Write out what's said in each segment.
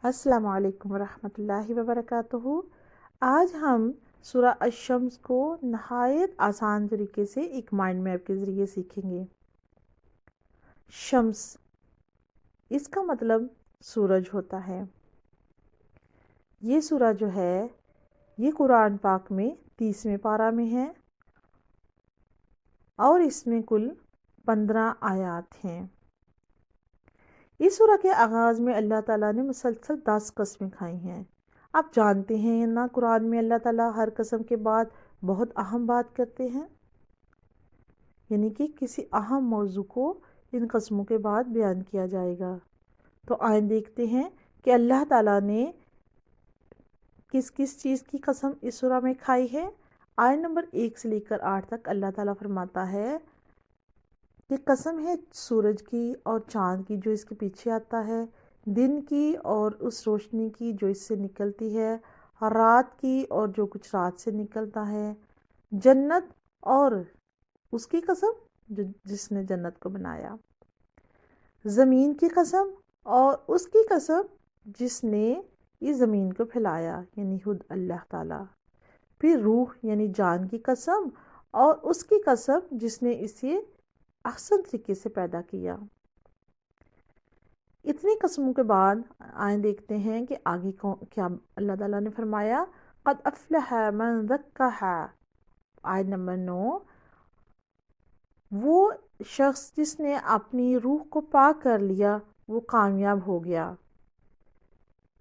السلام علیکم ورحمۃ اللہ وبرکاتہ۔ آج ہم سورہ الشمس کو نہایت آسان طریقے سے ایک مائنڈ میپ کے ذریعے سیکھیں گے۔ شمس، اس کا مطلب سورج ہوتا ہے۔ یہ سورہ جو ہے یہ قرآن پاک میں 30ویں پارہ میں ہے اور اس میں کل 15 آیات ہیں۔ اس سورہ کے آغاز میں اللہ تعالیٰ نے مسلسل 10 قسمیں کھائی ہیں۔ آپ جانتے ہیں نا، قرآن میں اللہ تعالیٰ ہر قسم کے بعد بہت اہم بات کرتے ہیں، یعنی کہ کسی اہم موضوع کو ان قسموں کے بعد بیان کیا جائے گا۔ تو آئیں دیکھتے ہیں کہ اللہ تعالیٰ نے کس کس چیز کی قسم اس سورہ میں کھائی ہے۔ آیت نمبر 1 سے لے کر 8 تک اللہ تعالیٰ فرماتا ہے کہ قسم ہے سورج کی اور چاند کی جو اس کے پیچھے آتا ہے، دن کی اور اس روشنی کی جو اس سے نکلتی ہے، رات کی اور جو کچھ رات سے نکلتا ہے، جنت اور اس کی قسم جس نے جنت کو بنایا، زمین کی قسم اور اس کی قسم جس نے اس زمین کو پھیلایا، یعنی خود اللہ تعالیٰ، پھر روح یعنی جان کی قسم اور اس کی قسم جس نے اسے احسن طریقے سے پیدا کیا۔ اتنی قسموں کے بعد آئیں دیکھتے ہیں کہ آگے کیا اللہ تعالیٰ نے فرمایا۔ قد افلح من زکاہا، آیت نمبر 9، وہ شخص جس نے اپنی روح کو پاک کر لیا وہ کامیاب ہو گیا،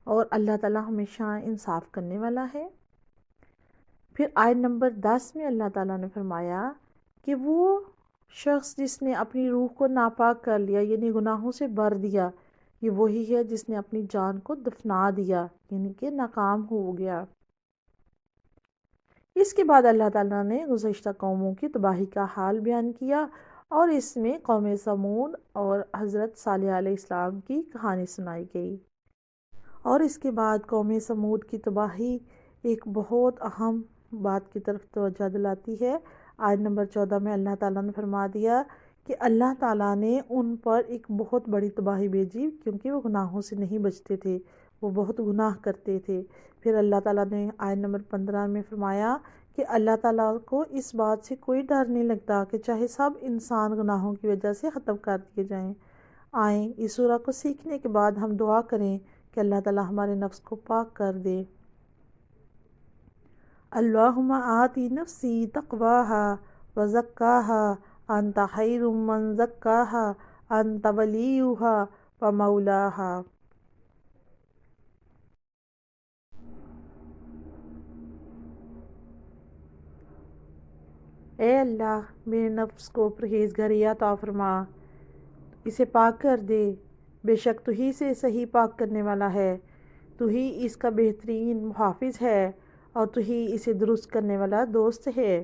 اور اللہ تعالیٰ ہمیشہ انصاف کرنے والا ہے۔ پھر آیت نمبر 10 میں اللہ تعالیٰ نے فرمایا کہ وہ شخص جس نے اپنی روح کو ناپاک کر لیا، یعنی گناہوں سے بھر دیا، یہ وہی ہے جس نے اپنی جان کو دفنا دیا، یعنی کہ ناکام ہو گیا۔ اس کے بعد اللہ تعالیٰ نے گزشتہ قوموں کی تباہی کا حال بیان کیا، اور اس میں قوم سمود اور حضرت صالح علیہ السلام کی کہانی سنائی گئی۔ اور اس کے بعد قوم سمود کی تباہی ایک بہت اہم بات کی طرف توجہ دلاتی ہے۔ آیت نمبر 14 میں اللہ تعالیٰ نے فرما دیا کہ اللہ تعالیٰ نے ان پر ایک بہت بڑی تباہی بھیجی، کیونکہ وہ گناہوں سے نہیں بچتے تھے، وہ بہت گناہ کرتے تھے۔ پھر اللہ تعالیٰ نے آیت نمبر 15 میں فرمایا کہ اللہ تعالیٰ کو اس بات سے کوئی ڈر نہیں لگتا کہ چاہے سب انسان گناہوں کی وجہ سے ختم کر دیے جائیں۔ آئیں اس سورہ کو سیکھنے کے بعد ہم دعا کریں کہ اللہ تعالیٰ ہمارے نفس کو پاک کر دے۔ اللہم آتی نفسی تقواہا وزکاہا انت خیر من زکاہا انت ولیہا ومولاہا۔ اے اللہ، میرے نفس کو پرہیزگاری عطا فرما، اسے پاک کر دے، بے شک تو ہی سے صحیح پاک کرنے والا ہے، تو ہی اس کا بہترین محافظ ہے اور تو ہی اسے درست کرنے والا دوست ہے۔